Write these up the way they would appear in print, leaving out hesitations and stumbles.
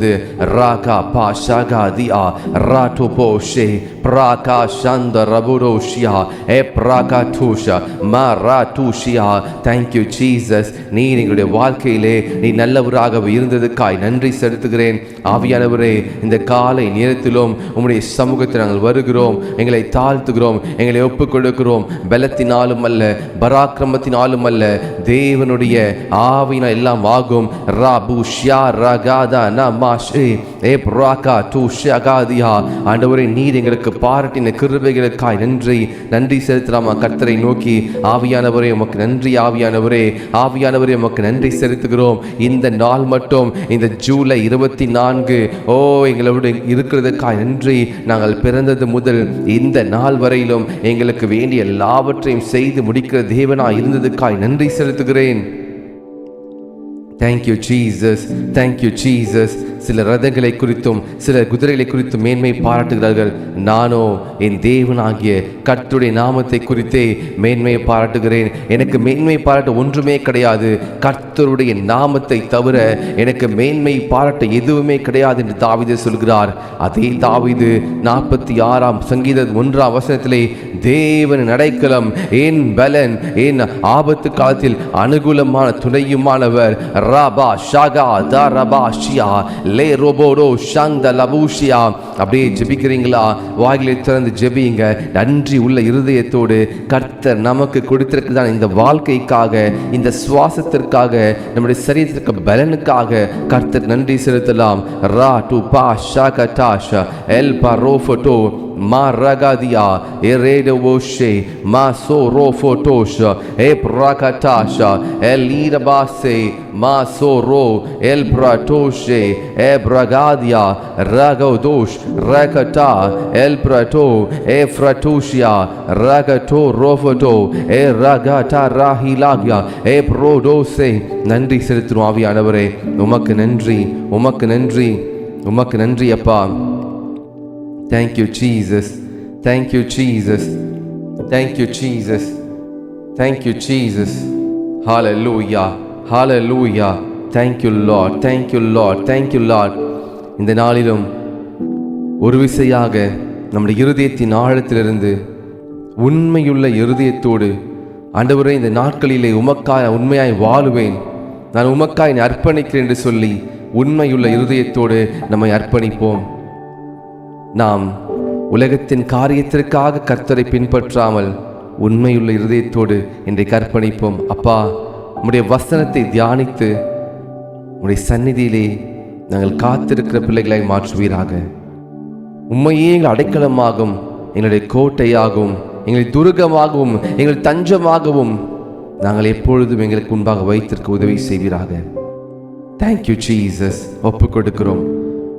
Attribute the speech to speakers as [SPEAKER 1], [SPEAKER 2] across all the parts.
[SPEAKER 1] Raka pashaga dia rato poshe praka shanda raburoshia e praka tusha maratushia. Thank you Jesus. நீ எங்களுடைய வாழ்க்கையிலே நீ நல்லவராக இருந்ததுக்காய் நன்றி செலுத்துகிறேன். ஆவியானவரே, இந்த காலை நேரத்திலும் உம்முடைய சமூகத்தில் நாங்கள் வருகிறோம், எங்களை தாழ்த்துகிறோம், எங்களை ஒப்புக் கொடுக்கிறோம். பலத்தினாலும் அல்ல, பராக்கிரமத்தினாலும் அல்ல, தேவனுடைய ஆவியினால் எல்லாம் ஆகும். ராபுஷ்யா ரகாதா நம ஆண்டவரே, நீர் எங்களுக்கு பாராட்டின கிருபைகளுக்காய் நன்றி செலுத்தலாமா கர்த்தரை நோக்கி. ஆவியானவரே உமக்கு நன்றி. ஆவியானவரே உமக்கு நன்றி செலுத்துகிறோம். இந்த நாள் மட்டும், இந்த ஜூலை 24 எங்களோடு இருக்கிறதுக்காய் நன்றி. நாங்கள் பிறந்தது முதல் இந்த நாள் வரையிலும் எங்களுக்கு வேண்டிய எல்லாவற்றையும் செய்து முடிக்கிற தேவனாய் இருந்ததுக்காய் நன்றி செலுத்துகிறேன். Thank you Jesus. Thank you Jesus. சில ரதங்களை குறித்தும் சில குதிரைகளை குறித்தும் மேன்மை பாராட்டுகிறார்கள். நானோ என் தேவனாகிய கர்த்தருடைய நாமத்தை குறித்தே மேன்மையை பாராட்டுகிறேன். எனக்கு மேன்மை பாராட்ட ஒன்றுமே கிடையாது. கர்த்தருடைய நாமத்தை தவிர எனக்கு மேன்மை பாராட்ட எதுவுமே கிடையாது என்று தாவீது சொல்கிறார். அதே தாவீது 46 சங்கீதம் 1 தேவன் அடைக்கலம், என் பலன், என் ஆபத்து காலத்தில் அனுகூலமான துணையுமானவர். ரபா ஷாகா த ரபா ஷியா லே ரோபோடோ ஷாந்த லபூஷியா. அப்படியே ஜெபிக்கிறீங்களா? வாயிலை திறந்து ஜெபிங்க. நன்றி உள்ள இருதயத்தோடு கர்த்தர் நமக்கு கொடுத்திருக்கிறதான இந்த வாழ்க்கைக்காக, இந்த சுவாசத்திற்காக, நம்முடைய சரீரத்திற்கு பலனுக்காக கர்த்தர் நன்றி செலுத்தலாம். ரா டு பா ஷாகா டாஷா எல் பா ரோஃபோட்டோ Maragadia eredovoshe masorofotosha eprakatasha elirabase masoro elpratoshe ebragadia ragodosh rakata elprato efratoshia ragato rofoto eragata rahilagya eprodose. நன்றி செலுத்தும் ஆவியானவரே, உமக்கு நன்றி, உமக்கு நன்றி, உமக்கு நன்றி அப்பா. Thank you Jesus. Thank you Jesus. Thank you Jesus. Thank you Jesus. Hallelujah. Hallelujah. Thank you Lord. Thank you Lord. Thank you Lord. இந்த நாளிலும் ஒரு விசையாக நம்முடைய இருதயத்தின் ஆழத்திலிருந்து உண்மையுள்ள இருதயத்தோடு, ஆண்டவரே, இந்த நாட்களிலே உமக்காய் உண்மையாய் வாழுவேன், நான் உமக்காய் அர்ப்பணிக்கிறேன் என்று சொல்லி உண்மையுள்ள இருதயத்தோடு நம்மை அர்ப்பணிப்போம். நாம் உலகத்தின் காரியத்திற்காக கர்த்தரை பின்பற்றாமல் உண்மையுள்ள இருதயத்தோடு இன்றைக்கு அர்ப்பணிப்போம். அப்பா, உம்முடைய வசனத்தை தியானித்து உம்முடைய சந்நிதியிலே நாங்கள் காத்திருக்கிற பிள்ளைகளை மாற்றுவீராக. உம்மையே எங்கள் அடைக்கலமாகும், எங்களுடைய கோட்டையாகவும், எங்கள் துருகமாகவும், எங்கள் தஞ்சமாகவும் நாங்கள் எப்பொழுதும் எங்களுக்கு முன்பாக வைத்திருக்க உதவி செய்வீராக. Thank you Jesus. ஒப்பு கொடுக்கிறோம்,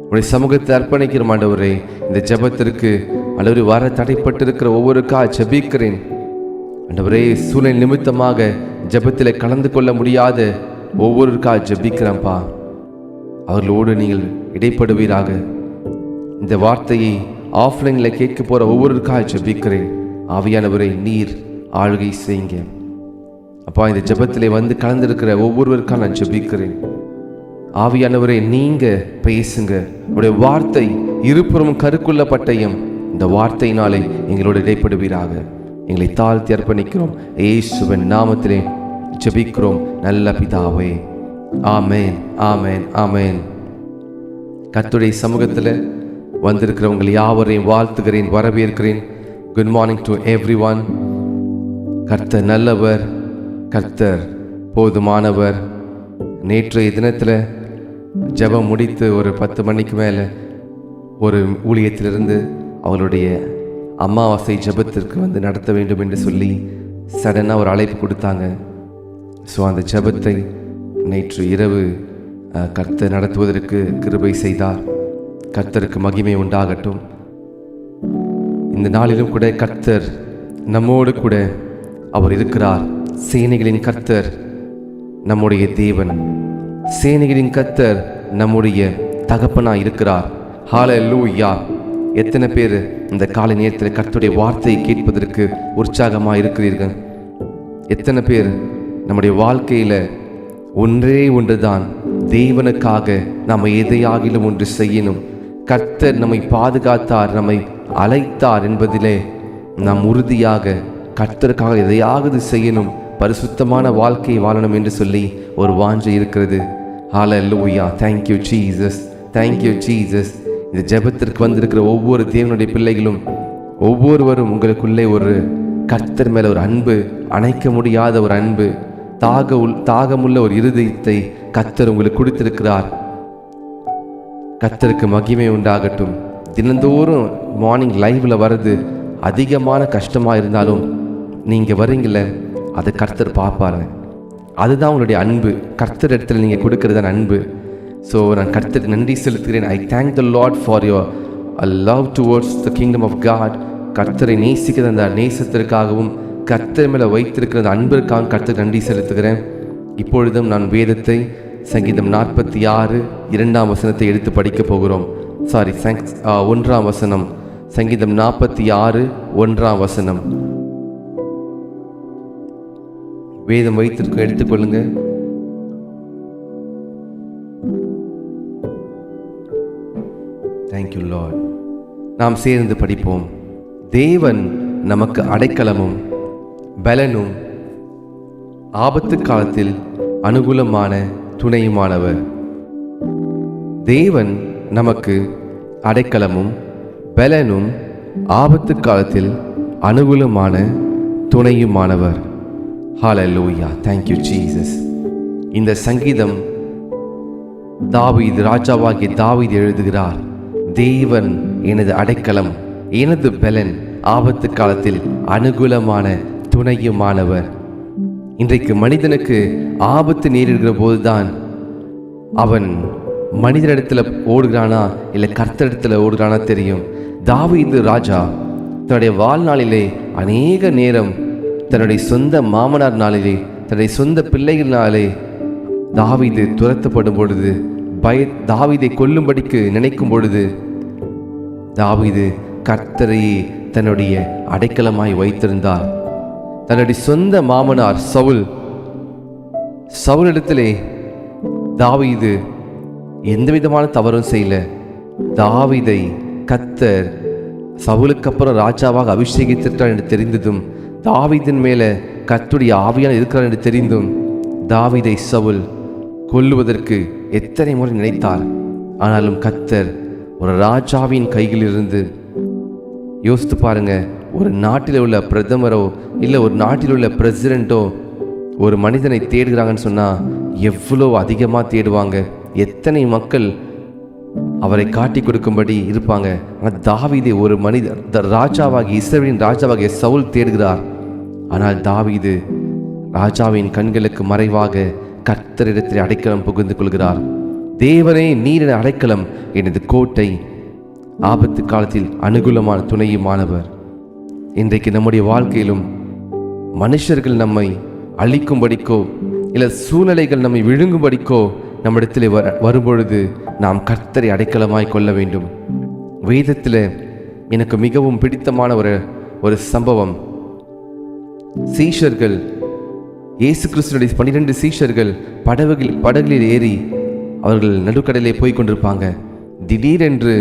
[SPEAKER 1] உடைய சமூகத்தை அர்ப்பணிக்கிற ஆண்டவரே. இந்த ஜெபத்திற்கு ஆண்டவரே வர தடைப்பட்டிருக்கிற ஒவ்வொருக்கா ஜெபிக்கிறேன் ஆண்டவரே. சூழ்நிலை நிமித்தமாக ஜெபத்தில் கலந்து கொள்ள முடியாத ஒவ்வொருக்கா ஜெபிக்கிறேன்ப்பா. அவர்களோடு நீங்கள் இடைப்படுவீராக. இந்த வார்த்தையை ஆஃப்லைனில் கேட்க போகிற ஒவ்வொருக்கா ஜெபிக்கிறேன். ஆவியானவரை நீர் ஆளுகை செய்யுங்க அப்பா. இந்த ஜெபத்திலே வந்து கலந்திருக்கிற ஒவ்வொருவருக்கா நான் ஜெபிக்கிறேன். ஆவியானவரே, நீங்க பேசுங்க. உடைய வார்த்தை இருபுறமும் கருக்குள்ள பட்டயம். இந்த வார்த்தையினாலே எங்களோடு இடைப்படுவீராக. எங்களை தாழ்த்தி அர்ப்பணிக்கிறோம். இயேசுவின் நாமத்திலே ஜெபிக்கிறோம் நல்ல பிதாவே. ஆமேன், ஆமேன், ஆமேன். கர்த்தருடைய சமூகத்தில் வந்திருக்கிறவங்க யாவரையும் வாழ்த்துகிறேன், வரவேற்கிறேன். Good morning to everyone. கர்த்தர் நல்லவர், கர்த்தர் போதுமானவர். நேற்றைய தினத்தில் ஜெபம் முடித்து ஒரு 10 மணிக்கு மேலே ஒரு ஊழியத்திலிருந்து அவளுடைய அமாவாசை ஜெபத்திற்கு வந்து நடத்த வேண்டும் என்று சொல்லி சடனாக ஒரு அழைப்பு கொடுத்தாங்க. ஸோ அந்த ஜெபத்தை நேற்று இரவு கர்த்தர் நடத்துவதற்கு கிருபை செய்தார். கர்த்தருக்கு மகிமை உண்டாகட்டும். இந்த நாளிலும் கூட கர்த்தர் நம்மோடு கூட அவர் இருக்கிறார். சேனைகளின் கர்த்தர் நம்முடைய தேவன், சேனைகளின் கர்த்தர் நம்முடைய தகப்பனாய் இருக்கிறார். ஹல்லேலூயா. எத்தனை பேர் இந்த காலை நேரத்தில் கர்த்தருடைய வார்த்தையை கேட்பதற்கு உற்சாகமாக இருக்கிறீர்கள்? எத்தனை பேர் நம்முடைய வாழ்க்கையில் ஒன்றே ஒன்று தான் தேவனுக்காக நாம் எதையாகிலும் ஒன்று செய்யணும். கர்த்தர் நம்மை பாதுகாத்தார், நம்மை அழைத்தார் என்பதிலே நாம் உறுதியாக கர்த்தருக்காக எதையாவது செய்யணும், பரிசுத்தமான வாழ்க்கையை வாழணும் என்று சொல்லி ஒரு வாஞ்சை இருக்கிறது. ஹல்லேலூயா. Thank you Jesus, thank you Jesus. இந்த ஜெபத்திற்கு வந்திருக்கிற ஒவ்வொரு தேவனுடைய பிள்ளைகளும் ஒவ்வொருவரும் உங்களுக்குள்ளே ஒரு கர்த்தர் மேலே ஒரு அன்பு, அணைக்க முடியாத ஒரு அன்பு, தாகமுள்ள ஒரு இருதயத்தை கர்த்தர் உங்களுக்கு கொடுத்திருக்கிறார். கர்த்தருக்கு மகிமை உண்டாகட்டும். தினந்தோறும் மார்னிங் லைவ்ல வர்றது அதிகமான கஷ்டமாக இருந்தாலும் நீங்கள் வரீங்கள, அதை கர்த்தர் பார்ப்பாரு. அதுதான் உங்களுடைய அன்பு. கர்த்தர் இடத்துல நீங்கள் கொடுக்கறது அன்பு. ஸோ நான் கர்த்தருக்கு நன்றி செலுத்துகிறேன். I thank the Lord for your love towards the kingdom of God. கர்த்தரை நேசிக்கிற அந்த நேசத்திற்காகவும் கர்த்தர் மேலே வைத்திருக்கிற அந்த அன்பிற்காக கர்த்தருக்கு நன்றி செலுத்துகிறேன். இப்பொழுதும் நான் வேதத்தை சங்கீதம் 46 2ஆம் வசனத்தை எடுத்து படிக்க போகிறோம். 1ஆம் வசனம். சங்கீதம் 46 1ஆம் வசனம். வேதம் வைத்திருக்க எடுத்துக்கொள்ளுங்க. Thank you Lord. நாம் சேர்ந்து படிப்போம். தேவன் நமக்கு அடைக்கலமும் பலனும் ஆபத்து காலத்தில் அனுகூலமான துணையுமானவர். தேவன் நமக்கு அடைக்கலமும் பலனும் ஆபத்து காலத்தில் அனுகூலமான துணையுமானவர். ஹல்லேலூயா. Thank you Jesus. இந்த சங்கீதம் தாவீது, ராஜாவாகிய தாவீது எழுதுகிறார். தேவன் எனது அடைக்கலம், எனது பலன், ஆபத்து காலத்தில் அனுகூலமான துணையுமானவர். இன்றைக்கு மனிதனுக்கு ஆபத்து நேரிடுகிற போதுதான் அவன் மனிதனிடத்தில் ஓடுகிறானா இல்லை கர்த்தரிடத்தில் ஓடுகிறானா தெரியும். தாவீது ராஜா தன்னுடைய வாழ்நாளிலே அநேக நேரம் தன்னுடைய சொந்த மாமனார் நாளிலே, தன்னுடைய சொந்த பிள்ளைகளினாலே தாவீது துரத்தப்படும் பொழுது, தாவீதை கொல்லும்படிக்கு நினைக்கும் பொழுது தாவீது கர்த்தரையே தன்னுடைய அடைக்கலமாய் வைத்திருந்தார். தன்னுடைய சொந்த மாமனார் சவுலிடத்திலே தாவீது எந்த விதமான தவறும் செய்யல. தாவீதை கர்த்தர் சவுலுக்கு அப்புறம் ராஜாவாக அபிஷேகித்திருக்கிறார் என்று தெரிந்ததும், தாவீதின் மேலே கர்த்தருடைய ஆவியான இருக்கிறார் என்று தெரிந்தும் தாவீதை சவுல் கொல்லுவதற்கு எத்தனை முறை நினைத்தார். ஆனாலும் கர்த்தர் ஒரு ராஜாவின் கைகளிலிருந்து, யோசித்து பாருங்க, ஒரு நாட்டில் உள்ள பிரதமரோ இல்லை ஒரு நாட்டில் உள்ள பிரசிடென்ட்டோ ஒரு மனிதனை தேடுகிறாங்கன்னு சொன்னால் எவ்வளோ அதிகமாக தேடுவாங்க. எத்தனை மக்கள் அவரை காட்டி கொடுக்கும்படி இருப்பாங்க. ஆனால் தாவீதை ஒரு மனிதர் ராஜாவாகி, இஸ்ரவேலின் ராஜாவாகிய சவுல் தேடுகிறார். ஆனால் தாவீது ராஜாவின் கண்களுக்கு மறைவாக கர்த்தரிடத்தில் அடைக்கலம் புகுந்து கொள்கிறார். தேவனே நீர் என அடைக்கலம், எனது கோட்டை, ஆபத்து காலத்தில் அனுகூலமான துணையுமானவர். இன்றைக்கு நம்முடைய வாழ்க்கையிலும் மனுஷர்கள் நம்மை அழிக்கும்படிக்கோ இல்லை சூழ்நிலைகள் நம்மை விழுங்கும்படிக்கோ நம்மிடத்தில் வரும்பொழுது நாம் கர்த்தரை அடைக்கலமாய் கொள்ள வேண்டும். வேதத்தில் எனக்கு மிகவும் பிடித்தமான ஒரு சம்பவம், சீஷர்கள், இயேசு கிறிஸ்துவினுடைய 12 சீஷர்கள் படகுகளில் ஏறி அவர்கள் நடுக்கடலிலே போய் கொண்டிருப்பாங்க. திடீரென்று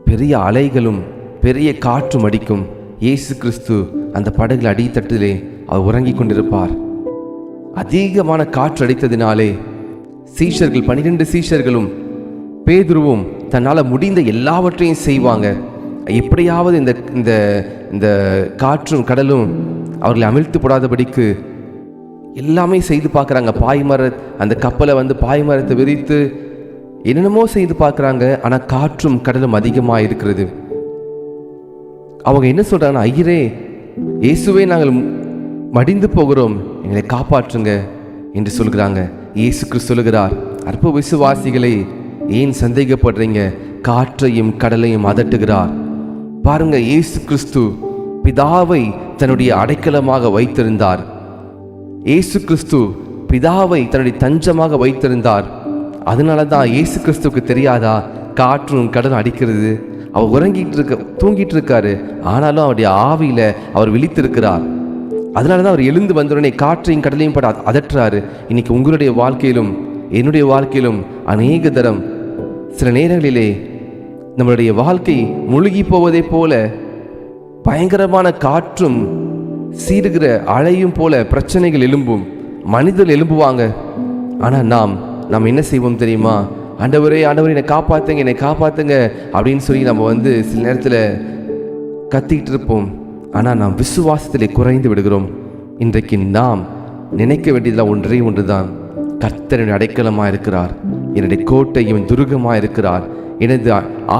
[SPEAKER 1] பெரிய அலைகளும் பெரிய காற்றும் அடிக்கும். இயேசு கிறிஸ்து அந்த படகுல அடித்தட்டிலே அவர் உறங்கி கொண்டிருப்பார். அதிகமான காற்று அடித்ததினாலே சீஷர்கள் 12 சீஷர்களும் பேதுருவும் தன்னால் முடிந்த எல்லாவற்றையும் செய்வாங்க. எப்படியாவது இந்த காற்றும் கடலும் அவர்களை அமிழ்த்து போடாதபடிக்கு எல்லாமே செய்து பார்க்குறாங்க. அந்த கப்பலை பாய்மரத்தை விரித்து என்னென்னமோ செய்து பார்க்குறாங்க. ஆனால் காற்றும் கடலும் அதிகமாக இருக்கிறது. அவங்க என்ன சொல்கிறாங்கன்னா, ஐயரே, இயேசுவே, நாங்கள் மடிந்து போகிறோம், எங்களை காப்பாற்றுங்க என்று சொல்கிறாங்க. இயேசு கிறிஸ்து சொல்லுகிறார், அற்ப விசுவாசிகளை ஏன் சந்தேகப்படுறீங்க? காற்றையும் கடலையும் அதட்டுகிறார். பாருங்க, இயேசு கிறிஸ்து பிதாவை தன்னுடைய அடைக்கலமாக வைத்திருந்தார். இயேசு கிறிஸ்து பிதாவை தன்னுடைய தஞ்சமாக வைத்திருந்தார். அதனால தான் இயேசு கிறிஸ்துவுக்கு தெரியாதா காற்றும் கடலும் அடிக்கிறது? அவர் தூங்கிட்டு இருக்காரு, ஆனாலும் அவருடைய ஆவியில அவர் விழித்திருக்கிறார். அதனால தான் அவர் எழுந்து வந்தவுடனே காற்றையும் கடலையும் பட அதட்டுறாரு. இன்னைக்கு உங்களுடைய வாழ்க்கையிலும் என்னுடைய வாழ்க்கையிலும் அநேக தரம் சில நேரங்களிலே நம்மளுடைய வாழ்க்கை முழுகி போவதை போல பயங்கரமான காற்றும் சீருகிற அலையும் போல பிரச்சனைகள் எழும்பும், மனிதர்கள் எழும்புவாங்க. ஆனால் நாம் என்ன செய்வோம் தெரியுமா? ஆண்டவரே ஆண்டவரே என்னை காப்பாற்றுங்க அப்படின்னு சொல்லி நம்ம சில நேரத்தில் கத்திக்கிட்டு இருப்போம். ஆனால் நாம் விசுவாசத்திலே குறைந்து விடுகிறோம். இன்றைக்கு நாம் நினைக்க வேண்டியதில் ஒன்று தான், கர்த்தர் என்னுடைய அடைக்கலமாக இருக்கிறார், என்னுடைய கோட்டையும் துருகமாக இருக்கிறார், எனது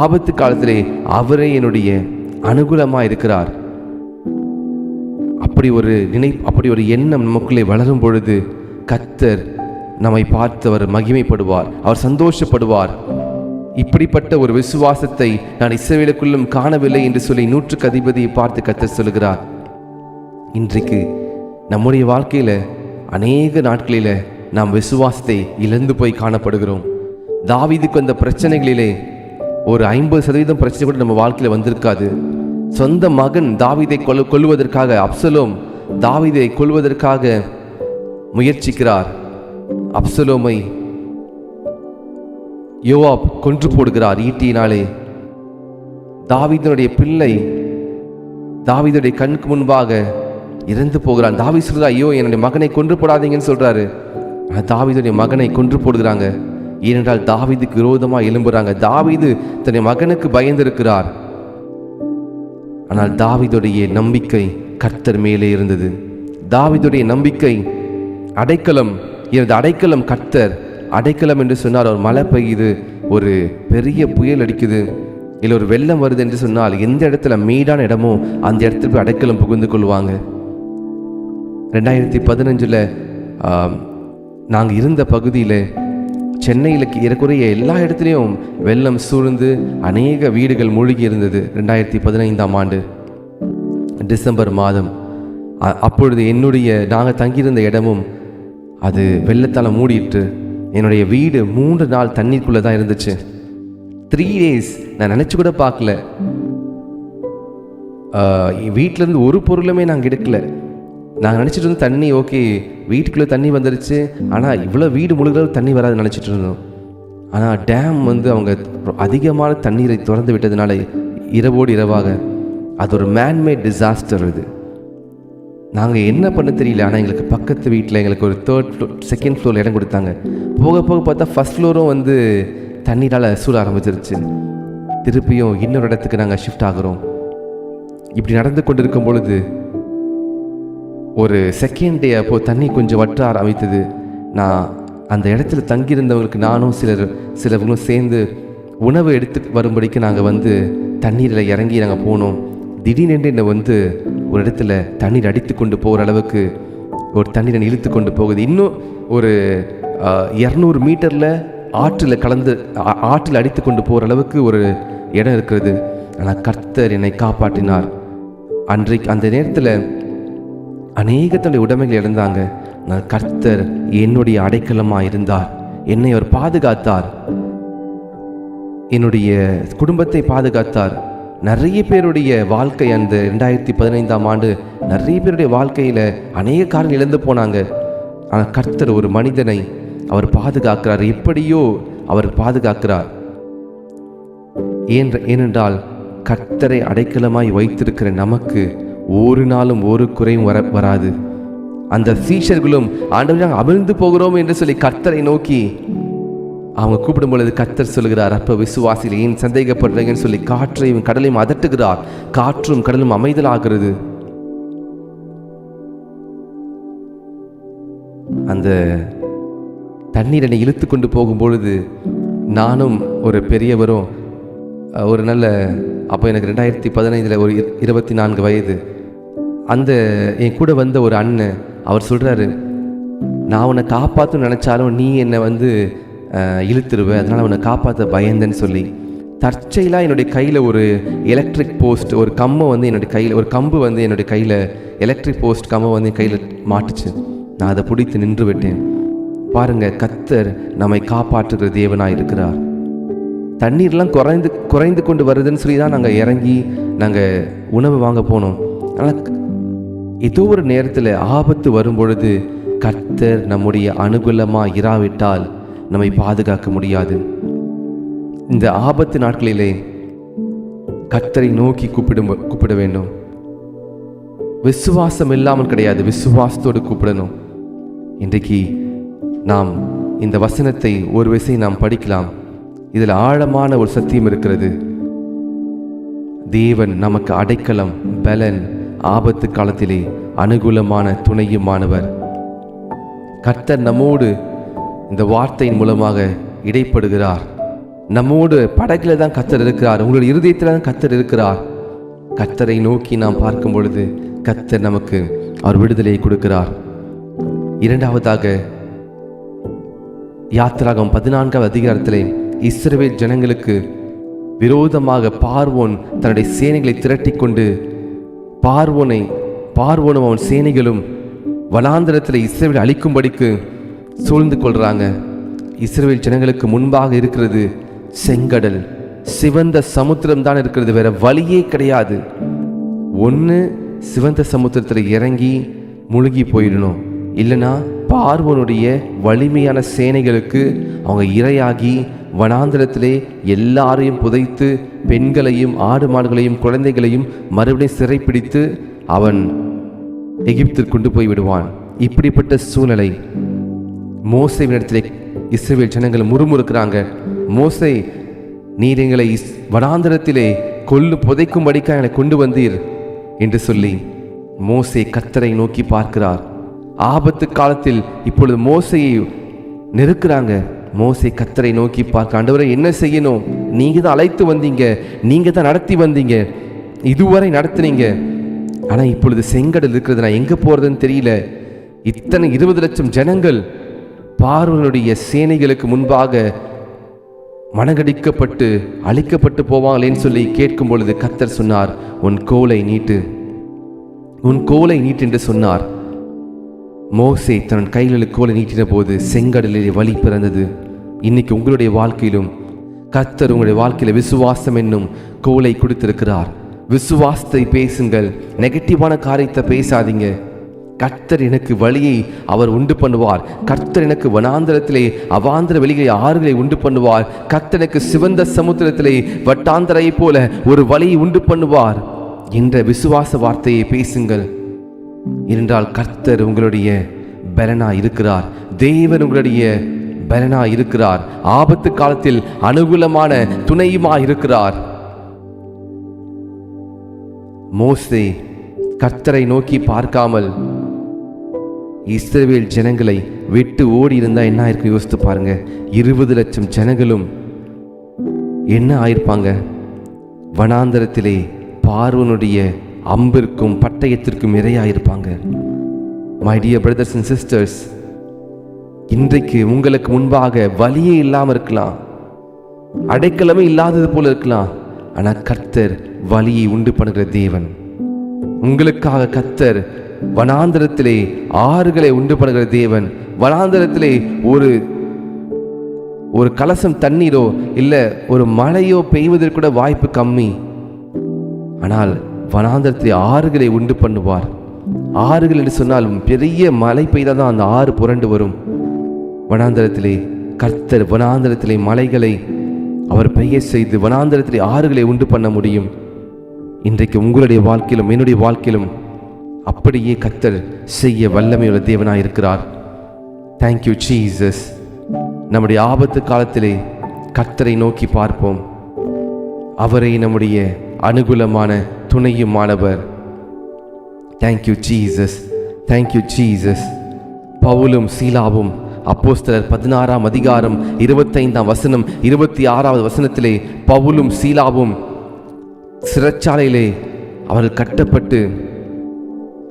[SPEAKER 1] ஆபத்து காலத்திலே அவரே என்னுடைய அனுகூலமாக இருக்கிறார். அப்படி ஒரு எண்ணம் நமக்குள்ளே வளரும் பொழுது கர்த்தர் நம்மை பார்த்து அவர் மகிமைப்படுவார், அவர் சந்தோஷப்படுவார். இப்படிப்பட்ட ஒரு விசுவாசத்தை நான் இஸ்ரவேலுக்குள்ளும் காணவில்லை என்று சொல்லி 100க்கு அதிபதியை பார்த்து கர்த்தர் சொல்கிறார். இன்றைக்கு நம்முடைய வாழ்க்கையில் அநேக நாட்களில் நாம் விசுவாசத்தை இழந்து போய் காணப்படுகிறோம். தாவீதுக்கு வந்த பிரச்சனைகளிலே ஒரு 50% பிரச்சனை கூட நம்ம வாழ்க்கையில் வந்திருக்காது. சொந்த மகன் தாவீதை கொல்லுவதற்காக அப்சலோம் தாவீதை கொல்வதற்காக முயற்சிக்கிறார். அப்சலோமை யோவாப் கொன்று போடுகிறார் ஈட்டியினாலே. தாவீதுடைய பிள்ளை தாவீதுடைய கண்ணுக்கு முன்பாக இறந்து போகிறான். தாவீது சொல்றார், ஐயோ என்னுடைய மகனை கொன்று போடாதீங்கன்னு சொல்றாரு. தாவீதுடைய மகனை கொன்று போடுகிறாங்க. ஏனென்றால் தாவீதுக்கு விரோதமாக எழும்புறாங்க. தாவீது தன்னுடைய மகனுக்கு பயந்திருக்கிறார். ஆனால் தாவீதுடைய நம்பிக்கை கர்த்தர் மேலே இருந்தது. தாவீதுடைய நம்பிக்கை அடைக்கலம், எனது அடைக்கலம் கர்த்தர். அடைக்கலம் என்று சொன்னால் ஒரு மழை பெய்யுது, ஒரு பெரிய புயல் அடிக்குது, இல்லை ஒரு வெள்ளம் வருது என்று சொன்னால் எந்த இடத்துல மேடான இடமோ அந்த இடத்துல போய் அடைக்கலம் புகுந்து கொள்வாங்க. 2015 நாங்கள் இருந்த பகுதியில் சென்னையில் ஏறக்குறைய எல்லா இடத்துலையும் வெள்ளம் சூழ்ந்து அநேக வீடுகள் மூழ்கி இருந்தது. 2015ஆம் ஆண்டு டிசம்பர் மாதம். அப்பொழுது நாங்கள் தங்கியிருந்த இடமும் அது வெள்ளத்தால் மூடிட்டு என்னுடைய வீடு 3 நாள் தண்ணீருக்குள்ளே தான் இருந்துச்சு. 3 days நான் நினச்சி கூட பார்க்கல. வீட்டிலேருந்து ஒரு பொருளுமே நாங்கள் எடுக்கலை. நாங்கள் நினச்சிட்டு இருந்தோம் தண்ணி ஓகே வீட்டுக்குள்ளே தண்ணி வந்துருச்சு, ஆனால் இவ்வளோ வீடு முழுகிறது தண்ணி வராது நினச்சிட்டு இருந்தோம். ஆனால் டேம் அவங்க அதிகமான தண்ணீரை திறந்து விட்டதுனால இரவோடு இரவாக அது ஒரு மேன்மேட் டிசாஸ்டர். இது நாங்கள் என்ன பண்ண தெரியல. ஆனால் எங்களுக்கு பக்கத்து வீட்டில் எங்களுக்கு ஒரு 3rd floor 2nd floor இடம் கொடுத்தாங்க. போக போக பார்த்தா 1st floor தண்ணீரால் சூழ ஆரம்பிச்சிருச்சு. திருப்பியும் இன்னொரு இடத்துக்கு நாங்கள் ஷிஃப்ட் ஆகிறோம். இப்படி நடந்து கொண்டிருக்கும் பொழுது ஒரு 2nd day அப்போது தண்ணி கொஞ்சம் வற்ற ஆரம்பித்தது. நான் அந்த இடத்துல தங்கியிருந்தவங்களுக்கு நானும் சிலவங்களும் சேர்ந்து உணவு எடுத்து வரும்படிக்கு நாங்கள் தண்ணீரில் இறங்கி நாங்கள் போனோம். திடீரென்று என்னை ஒரு இடத்துல தண்ணீர் அடித்து கொண்டு போகிற அளவுக்கு ஒரு தண்ணீரை இழுத்து கொண்டு போகுது. இன்னும் ஒரு 200 மீட்டரில் ஆற்றில் அடித்து கொண்டு போகிற அளவுக்கு ஒரு இடம் இருக்கிறது. ஆனால் கர்த்தர் என்னை காப்பாற்றினார். அந்த நேரத்தில் அநேகத்தனுடைய உடைமைகள் இழந்தாங்க. கர்த்தர் என்னுடைய அடைக்கலமாக இருந்தார். என்னை அவர் பாதுகாத்தார், என்னுடைய குடும்பத்தை பாதுகாத்தார். நிறைய பேருடைய வாழ்க்கை அந்த 2015ஆம் ஆண்டு நிறைய பேருடைய வாழ்க்கையில் அநேக காரணம் இழந்து போனாங்க. ஆனால் கர்த்தர் ஒரு மனிதனை அவர் பாதுகாக்கிறார். எப்படியோ அவர் பாதுகாக்கிறார். ஏனென்றால் கர்த்தரை அடைக்கலமாய் வைத்திருக்கிற நமக்கு ஒரு நாளும் ஒரு குறையும் வராது. அந்த சீஷர்களும் ஆண்டவரே நாங்கள் அமிழ்ந்து போகிறோம் என்று சொல்லி கர்த்தரை நோக்கி அவங்க கூப்பிடும் பொழுது கர்த்தர் சொல்கிறார், அப்ப விசுவாசிகள் ஏன் சந்தேகப்படுறீங்கன்னு சொல்லி காற்றையும் கடலையும் அதட்டுகிறார். காற்றும் கடலும் அமைதலாகிறது. அந்த தண்ணீர் என்னை இழுத்து கொண்டு போகும் பொழுது நானும் ஒரு பெரியவரும் ஒரு நல்ல அப்போ எனக்கு 2015 ஒரு 24 வயது. அந்த என் கூட வந்த ஒரு அண்ணன் அவர் சொல்கிறாரு, நான் உன்னை காப்பாற்றணும்னு நினச்சாலும் நீ என்னை இழுத்துருவேன், அதனால் உன்னை காப்பாற்ற பயந்தேன்னு சொல்லி தற்செயலாக என்னுடைய கையில் ஒரு எலக்ட்ரிக் போஸ்ட் ஒரு கம்பம் என்னுடைய கையில் ஒரு கம்பு என்னுடைய கையில் எலக்ட்ரிக் போஸ்ட் கம்பம் என் கையில் மாட்டுச்சு. நான் அதை பிடித்து நின்று விட்டேன். பாருங்கள், கர்த்தர் நம்மை காப்பாற்றுகிற தேவனாக இருக்கிறார். தண்ணீர்லாம் குறைந்து கொண்டு வருதுன்னு சொல்லி தான் நாங்கள் இறங்கி நாங்கள் உணவு வாங்க போனோம். ஆனால் ஏதோ ஒரு நேரத்தில் ஆபத்து வரும் பொழுது கர்த்தர் நம்முடைய அனுகூலமாக இராவிட்டால் நம்மை பாதுகாக்க முடியாது. இந்த ஆபத்து நாட்களிலே கர்த்தரை நோக்கி கூப்பிட வேண்டும். விசுவாசம் இல்லாமல் கிடையாது, விசுவாசத்தோடு கூப்பிடணும். இன்றைக்கு நாம் இந்த வசனத்தை ஒரு விஷயம் நாம் படிக்கலாம். இதில் ஆழமான ஒரு சத்தியம் இருக்கிறது. தேவன் நமக்கு அடைக்கலம், பலன், ஆபத்து காலத்திலே அனுகூலமான துணையுமானவர். கர்த்தர் நம்மோடு இந்த வார்த்தையின் மூலமாக இடைப்படுகிறார். நம்மோடு படகுல தான் கர்த்தர் இருக்கிறார். உங்களுடைய இருதயத்தில் தான் கர்த்தர் இருக்கிறார். கர்த்தரை நோக்கி நாம் பார்க்கும் பொழுது கர்த்தர் நமக்கு அவர் விடுதலையை கொடுக்கிறார். இரண்டாவதாக யாத்திராகமம் 14வது அதிகாரத்திலே இஸ்ரவேல் ஜனங்களுக்கு விரோதமாக பார்வோன் தன்னுடைய சேனைகளை திரட்டி கொண்டு பார்வோனும் அவன் சேனைகளும் வனாந்திரத்தில் இஸ்ரவேல் அழிக்கும்படிக்கு சூழ்ந்து கொள்றாங்க. இஸ்ரவேல் ஜனங்களுக்கு முன்பாக இருக்கிறது செங்கடல், சிவந்த சமுத்திரம் தான் இருக்கிறது, வேற வழியே கிடையாது. ஒன்று சிவந்த சமுத்திரத்தில் இறங்கி முழுகி போயிடணும், இல்லைன்னா பார்வோனுடைய வலிமையான சேனைகளுக்கு அவங்க இரையாகி வனாந்திரத்திலே எல்லாரையும் புதைத்து பெண்களையும் ஆடு மாடுகளையும் குழந்தைகளையும் மறுபடியும் சிறைப்பிடித்து அவன் எகிப்திற்கு கொண்டு போய் விடுவான். இப்படிப்பட்ட சூழ்நிலை மோசேவினிடத்திலே இஸ்ரவேல் ஜனங்கள் முறுமுறுக்கிறாங்க. மோசே, நீர் எங்களை வனாந்திரத்திலே புதைக்கும்படிக்கா எங்களை கொண்டு வந்தீர் என்று சொல்லி மோசே கர்த்தரை நோக்கி பார்க்கிறார். ஆபத்து காலத்தில் இப்பொழுது மோசையை நெருக்கிறாங்க. மோசே கர்த்தரை நோக்கி பார்க்க, ஆண்டவரே என்ன செய்யணும்? நீங்க தான் அழைத்து வந்தீங்க, நீங்க தான் நடத்தி வந்தீங்க, இதுவரை நடத்துனீங்க. ஆனா இப்பொழுது செங்கடல் இருக்கிறது, நான் எங்க போறதுன்னு தெரியல. இத்தனை 20 லட்சம் ஜனங்கள் பார்வோனுடைய சேனைகளுக்கு முன்பாக மனகடிக்கப்பட்டு அழிக்கப்பட்டு போவாங்களேன்னு சொல்லி கேட்கும் பொழுது கர்த்தர் சொன்னார், உன் கோலை நீட்டு, உன் கோலை நீட்டு என்று சொன்னார். மோசே தன் கைகளில் கோலை நீட்டின போது செங்கடலிலே வழி பிறந்தது. இன்னைக்கு உங்களுடைய வாழ்க்கையிலும் கர்த்தர் உங்களுடைய வாழ்க்கையில விசுவாசம் என்னும் கோலை கொடுத்திருக்கிறார். விசுவாசத்தை பேசுங்கள், நெகட்டிவான காரியத்தை பேசாதீங்க. கர்த்தர் எனக்கு வழியை அவர் உண்டு பண்ணுவார். கர்த்தர் எனக்கு வனாந்திரத்திலே அவாந்திர வெளிகளை ஆறுகளை உண்டு பண்ணுவார். கர்த்தர் எனக்கு சிவந்த சமுத்திரத்திலே வட்டாந்தரை போல ஒரு வழியை உண்டு பண்ணுவார் என்ற விசுவாச வார்த்தையை பேசுங்கள். என்றால் கர்த்தர் உங்களுடைய பலனா இருக்கிறார். தேவன் உங்களுடைய பலனா இருக்கிறார். ஆபத்து காலத்தில் அனுகூலமான துணையுமா இருக்கிறார். மோசே கர்த்தரை நோக்கி பார்க்காமல் இஸ்ரவேல் ஜனங்களை விட்டு ஓடி இருந்தா என்ன ஆயிருக்கு யோசித்து பாருங்க. 20 லட்சம் ஜனங்களும் என்ன ஆயிருப்பாங்க? வனாந்தரத்திலே பார்வோனுடைய அம்பிற்கும் பட்டயத்திற்கும் இரையாயிருப்பாங்க. My dear brothers and sisters, இன்றைக்கு உங்களுக்கு முன்பாக வழியே இல்லாமல் இருக்கலாம், அடைக்கலமே இல்லாதது போல இருக்கலாம். ஆனால் கர்த்தர் வழியை உண்டு பண்ணுகிற தேவன். உங்களுக்காக கர்த்தர் வனாந்தரத்திலே ஆறுகளை உண்டு பண்ணுகிற தேவன். வனாந்தரத்திலே ஒரு கலசம் தண்ணீரோ இல்லை ஒரு மழையோ பெய்வதற்கு கூட வாய்ப்பு கம்மி. ஆனால் வனாந்தரத்திலே ஆறுகளை உண்டு பண்ணுவார். ஆறுகள் என்று சொன்னாலும் பெரிய மழை பெய்தால் தான் அந்த ஆறு புரண்டு வரும். வனாந்தரத்திலே கர்த்தர் வனாந்தரத்திலே மலைகளை அவர் பெய்ய செய்து வனாந்தரத்திலே ஆறுகளை உண்டு பண்ண முடியும். இன்றைக்கு உங்களுடைய வாழ்க்கையிலும் என்னுடைய வாழ்க்கையிலும் அப்படியே கர்த்தர் செய்ய வல்லமையுள்ள தேவனாய் இருக்கிறார். Thank you Jesus. நம்முடைய ஆபத்து காலத்திலே கர்த்தரை நோக்கி பார்ப்போம். அவரை நம்முடைய அனுகூலமான துணையுமானவர். Thank you Jesus, thank you Jesus. பவுலும் சீலாவும் அப்போஸ்தலர் 16ஆம் அதிகாரம் 25ஆம் வசனம் 26வது வசனத்திலே பவுலும் சீலாவும் சிறைச்சாலையிலே அவர்கள் கட்டப்பட்டு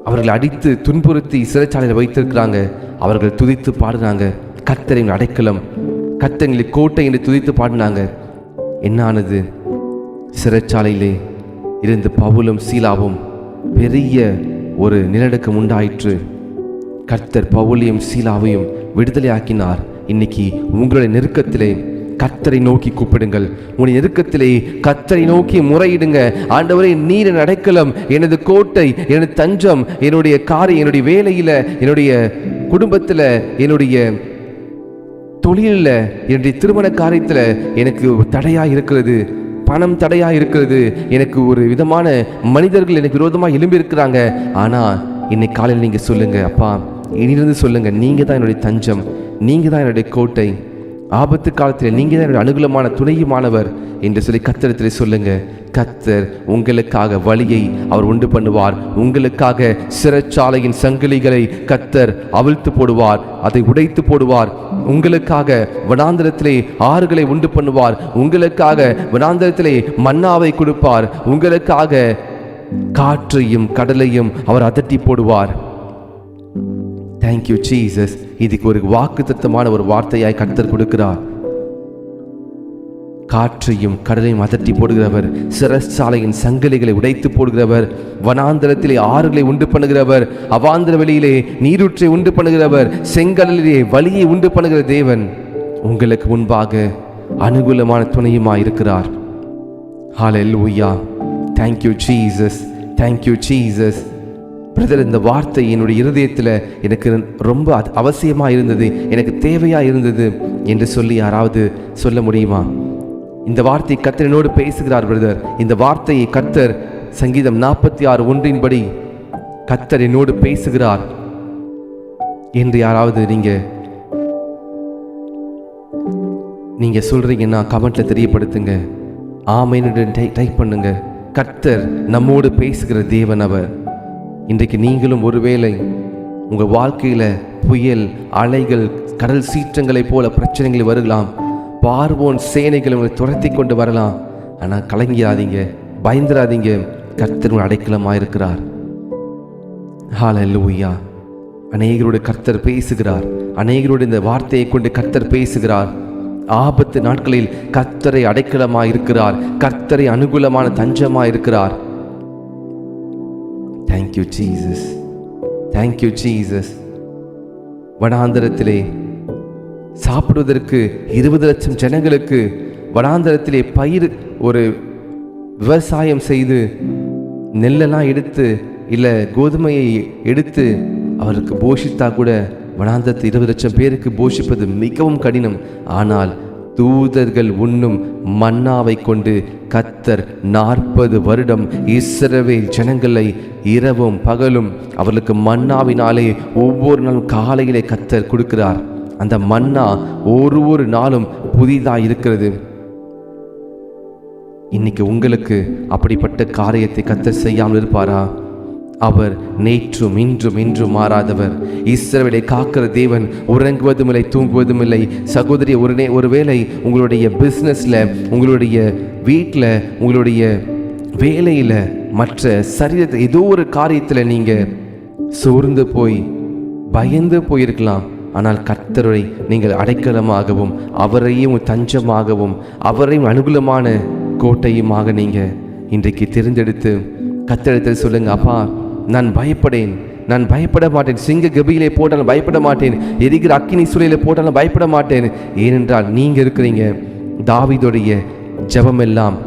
[SPEAKER 1] அவர்கள் அடித்து துன்புறுத்தி சிறைச்சாலையில் வைத்திருக்கிறாங்க. அவர்கள் துதித்து பாடினாங்க, கர்த்தரின் அடைக்கலம், கர்த்தரின் கோட்டை என்று துதித்து பாடினாங்க. என்னானது? சிறைச்சாலையிலே இருந்து பவுலும் சீலாவும் பெரிய ஒரு நிலநடுக்கம் உண்டாயிற்று. கர்த்தர் பவுலையும் சீலாவையும் விடுதலை ஆக்கினார். இன்னைக்கு உங்களுடைய நெருக்கத்திலே கர்த்தரை நோக்கி கூப்பிடுங்கள். உங்களுடைய நெருக்கத்திலே கர்த்தரை நோக்கி முறையிடுங்க. ஆண்டவரே, நீர் என் அடைக்கலம், எனது கோட்டை, எனது தஞ்சம், என்னுடைய காரியம், என்னுடைய வேலையில, என்னுடைய குடும்பத்தில், என்னுடைய தொழிலில், என்னுடைய திருமண காரியத்தில் எனக்கு தடையாக இருக்கிறது, பணம் தடையாக இருக்கிறது, எனக்கு ஒரு விதமான மனிதர்கள் எனக்கு விரோதமாக எழும்பி இருக்கிறாங்க. ஆனால் இன்னைக்கு காலையில் நீங்கள் சொல்லுங்கள், அப்பா இனிலிருந்து சொல்லுங்கள், நீங்கள் தான் என்னுடைய தஞ்சம், நீங்கள் தான் என்னுடைய கோட்டை, ஆபத்து காலத்தில் நீங்கள் தான் என்னுடைய அனுகூலமான துணையுமானவர் என்று சொல்லி கர்த்தரிடத்தில் சொல்லுங்க. கர்த்தர் உங்களுக்காக வழியை அவர் உண்டு பண்ணுவார். உங்களுக்காக சிறைச்சாலையின் சங்கிலிகளை கர்த்தர் அவிழ்த்து போடுவார், அதை உடைத்து போடுவார். உங்களுக்காக வனாந்திரத்திலே ஆறுகளை உண்டு பண்ணுவார். உங்களுக்காக வனாந்திரத்திலே மன்னாவை கொடுப்பார். உங்களுக்காக காற்றையும் கடலையும் அவர் அதட்டி போடுவார். Thank you Jesus. இதுக்கு ஒரு வாக்குத்தத்தமான ஒரு வார்த்தையாய் கர்த்தர் கொடுக்கிறார். காற்றையும் கடலையும் அதட்டி போடுகிறவர், சிறைச்சாலையின் சங்கிலிகளை உடைத்து போடுகிறவர், வனாந்திரத்திலே ஆறுகளை உண்டு பண்ணுகிறவர், அவாந்திர வெளியிலே நீரூற்றை உண்டு பண்ணுகிறவர், செங்கடலிலே வழியை உண்டு பண்ணுகிற தேவன் உங்களுக்கு முன்பாக அனுகூலமான துணையுமாய் இருக்கிறார். Hallelujah. Thank you Jesus, thank you Jesus. Brother, இந்த வார்த்தை என்னுடைய இருதயத்தில் எனக்கு ரொம்ப அவசியமாக இருந்தது, எனக்கு தேவையாக இருந்தது என்று சொல்லி யாராவது சொல்ல முடியுமா? இந்த வார்த்தை கர்த்தர் என்னோடு பேசுகிறார் பிரதர். இந்த வார்த்தையை கர்த்தர் சங்கீதம் 46:1 கர்த்தர் என்னோடு பேசுகிறார் என்று யாராவது நீங்க சொல்றீங்கன்னா கமெண்ட்ல தெரியப்படுத்துங்க. ஆமென்னு டைப் பண்ணுங்க. கர்த்தர் நம்மோடு பேசுகிற தேவன் அவர். இன்றைக்கு நீங்களும் ஒருவேளை உங்கள் வாழ்க்கையில் புயல், அலைகள், கடல் சீற்றங்களைப் போல பிரச்சனைகள் வரலாம், பார்வோன் சேனைகள் உங்களை துரத்தி கொண்டு வரலாம். ஆனால் கலங்கிடாதீங்க, பயந்துடாதீங்க. கர்த்தர் உங்கள் அடைக்கலமாக இருக்கிறார். ஹல்லேலூயா. அநேகரோடு கர்த்தர் பேசுகிறார். அநேகரோடு இந்த வார்த்தையை கொண்டு கர்த்தர் பேசுகிறார். ஆபத்து நாட்களில் கர்த்தரை அடைக்கலமாக இருக்கிறார். கர்த்தரை அனுகூலமான தஞ்சமாக இருக்கிறார். Thank you Jesus, thank you Jesus. வனாந்தரத்திலே சாப்பிடுவதற்கு 20 லட்சம் ஜனங்களுக்கு வனாந்தரத்திலே பயிர் ஒரு விவசாயம் செய்து நெல்லெல்லாம் எடுத்து இல்லை கோதுமையை எடுத்து அவருக்கு போஷித்தா கூட வனாந்தரத்தில் 20 லட்சம் பேருக்கு போஷிப்பது மிகவும் கடினம். ஆனால் தூதர்கள் உண்ணும் மன்னாவை கொண்டு கர்த்தர் 40 வருடம் இஸ்ரவேல் ஜனங்களை இரவும் பகலும் அவர்களுக்கு மன்னாவினாலே ஒவ்வொரு நாளும் காலையிலே கர்த்தர் கொடுக்கிறார். அந்த மன்னா ஒரு நாளும் புதிதாக இருக்கிறது. இன்னைக்கு உங்களுக்கு அப்படிப்பட்ட காரியத்தை கர்த்தர் செய்யாமல் இருப்பாரா? அவர் நேற்றும் இன்றும் என்றும் மாறாதவர். இஸ்ரவேலை காக்கிற தேவன். உறங்குவதும் இல்லை, தூங்குவதும் இல்லை. சகோதரி, ஒருவேளை உங்களுடைய பிஸ்னஸில், உங்களுடைய வீட்டில், உங்களுடைய வேலையில், மற்ற சரீரத்தில் ஏதோ ஒரு காரியத்தில் நீங்கள் சோர்ந்து போய் பயந்து போயிருக்கலாம். ஆனால் கர்த்தரை நீங்கள் அடைக்கலமாகவும் அவரையும் தஞ்சமாகவும் அவரையும் அனுகூலமான கோட்டையுமாக நீங்கள் இன்றைக்கு தெரிந்தெடுத்து கர்த்தரிடத்தில் சொல்லுங்க, அப்பா நான் பயப்படேன், நான் பயப்பட மாட்டேன். சிங்க கபியிலே போட்டாலும் பயப்பட மாட்டேன், எரிகிற அக்கினி சூளையிலே போட்டாலும் பயப்பட மாட்டேன். ஏனென்றால் நீங்கள் இருக்கிறீங்க. தாவீதுடைய ஜெபம் எல்லாம்,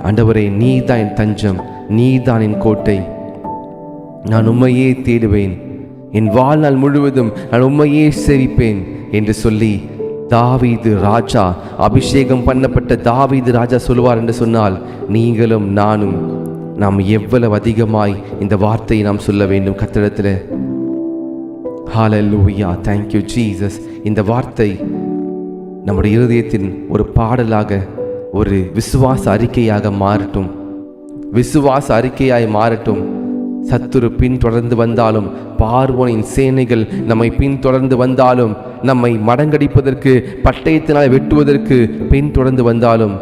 [SPEAKER 1] ஆண்டவரே நீதான் என் தஞ்சம், நீதான் என் கோட்டை, நான் உம்மையே தேடுவேன், என் வாழ்நாள் முழுவதும் நான் உம்மையே சேவிப்பேன் என்று சொல்லி தாவீது ராஜா, அபிஷேகம் பண்ணப்பட்ட தாவீது ராஜா சொல்லுவார் என்று சொன்னால், நீங்களும் நானும் நாம் எவ்வளவு அதிகமாய் இந்த வார்த்தையை நாம் சொல்ல வேண்டும் கர்த்தரிடத்தில். ஹல்லேலூயா. Thank you Jesus. இந்த வார்த்தை நம்முடைய இருதயத்தின் ஒரு பாடலாக, ஒரு விசுவாச அறிக்கையாக மாறட்டும். விசுவாச அறிக்கையாய் மாறட்டும். சத்துரு பின்தொடர்ந்து வந்தாலும், பார்வோனின் சேனைகள் நம்மை பின்தொடர்ந்து வந்தாலும், நம்மை மடங்கடிப்பதற்கு, பட்டயத்தினால் வெட்டுவதற்கு பின்தொடர்ந்து வந்தாலும்,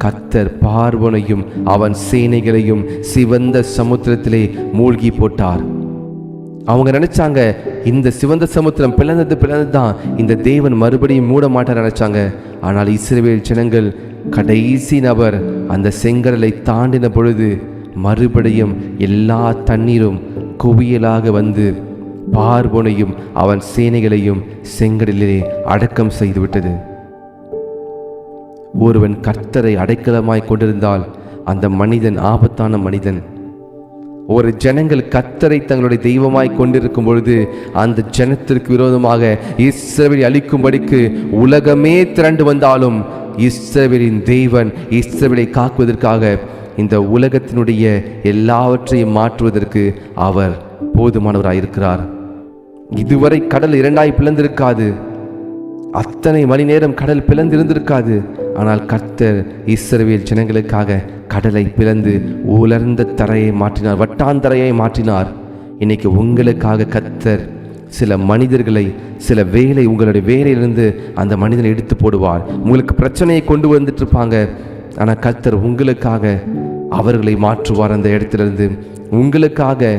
[SPEAKER 1] கர்த்தர் பார்வோனையும் அவன் சேனைகளையும் சிவந்த சமுத்திரத்திலே மூழ்கி போட்டார். அவங்க நினைச்சாங்க இந்த சிவந்த சமுத்திரம் பிளந்தது தான், இந்த தேவன் மறுபடியும் மூட மாட்டார் நினைச்சாங்க. ஆனால் இஸ்ரவேல் ஜனங்கள் கடைசி நபர் அந்த செங்கடலை தாண்டின பொழுது மறுபடியும் எல்லா தண்ணீரும் குவியலாக வந்து பார்வோனையும் அவன் சேனைகளையும் செங்கடலிலே அடக்கம் செய்துவிட்டது. ஒருவன் கர்த்தரை அடைக்கலமாய் கொண்டிருந்தால் அந்த மனிதன் ஆபத்தான மனிதன். ஒரு ஜனங்கள் கர்த்தரை தங்களுடைய தெய்வமாய் கொண்டிருக்கும் பொழுது அந்த ஜனத்திற்கு விரோதமாக இஸ்ரவேலை அழிக்கும்படிக்கு உலகமே திரண்டு வந்தாலும் இஸ்ரவேலின் தேவன் இஸ்ரவேலை காக்குவதற்காக இந்த உலகத்தினுடைய எல்லாவற்றையும் மாற்றுவதற்கு அவர் போதுமானவராயிருக்கிறார். இதுவரை கடல் இரண்டாய் பிளந்திருக்காது, அத்தனை மணி நேரம் கடல் பிளந்திருந்திருக்காது. ஆனால் கர்த்தர் இஸ்ரவேல் ஜனங்களுக்காக கடலை பிளந்து உலர்ந்த தரையை மாற்றினார், வட்டாந்தரையை மாற்றினார். இன்னைக்கு உங்களுக்காக கர்த்தர் சில மனிதர்களை, சில வேலை, உங்களுடைய வேலையிலிருந்து அந்த மனிதனை எடுத்து போடுவார். உங்களுக்கு பிரச்சனையை கொண்டு வந்துட்டு இருப்பாங்க, ஆனால் கர்த்தர் உங்களுக்காக அவர்களை மாற்றுவார். அந்த இடத்திலிருந்து உங்களுக்காக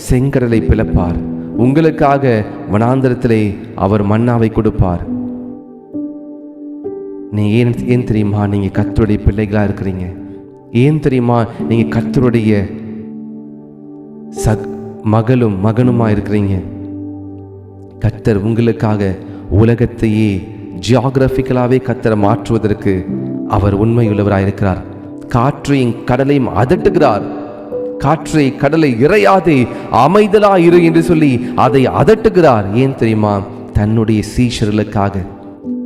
[SPEAKER 1] செங்கடலை பிளப்பார், உங்களுக்காக வனாந்தரத்திலே அவர் மன்னாவை கொடுப்பார். நீ ஏன் தெரியுமா நீங்க கர்த்தருடைய பிள்ளைகளா இருக்கிறீங்க? ஏன் தெரியுமா நீங்க கர்த்தருடைய மகளும் மகனுமா இருக்கிறீங்க? கர்த்தர் உங்களுக்காக உலகத்தையே ஜியாகிரபிக்கலாவே கர்த்தரை மாற்றுவதற்கு அவர் உண்மையுள்ளவராயிருக்கிறார். காற்றையும் கடலையும் அதட்டுகிறார். காற்றை கடலை இறையாதே, அமைதலா இரு என்று சொல்லி அதை அதட்டுகிறார். ஏன் தெரியுமா? தன்னுடைய சீஷர்களுக்காக,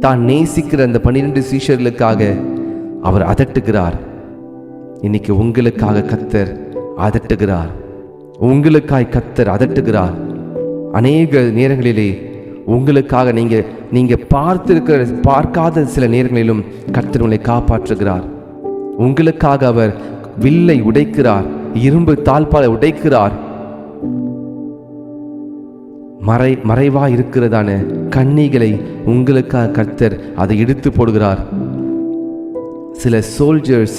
[SPEAKER 1] தான் நேசிக்கிற அந்த 12 சீஷர்களுக்காக அவர் அதட்டுகிறார். இன்னைக்கு உங்களுக்காக கர்த்தர் அதட்டுகிறார், உங்களுக்காய் கர்த்தர் அதட்டுகிறார். அநேக நேரங்களிலே உங்களுக்காக நீங்க பார்க்காத சில நேரங்களிலும் கர்த்தர் உங்களை காப்பாற்றுகிறார். உங்களுக்காக அவர் வில்லை உடைக்கிறார், இரும்பு தாழ்பாலை உடைக்கிறார். மறைவா இருக்கிறதான கண்ணிகளை உங்களுக்காக கர்த்தர் அதை எடுத்து போடுகிறார். சில சோல்ஜர்ஸ்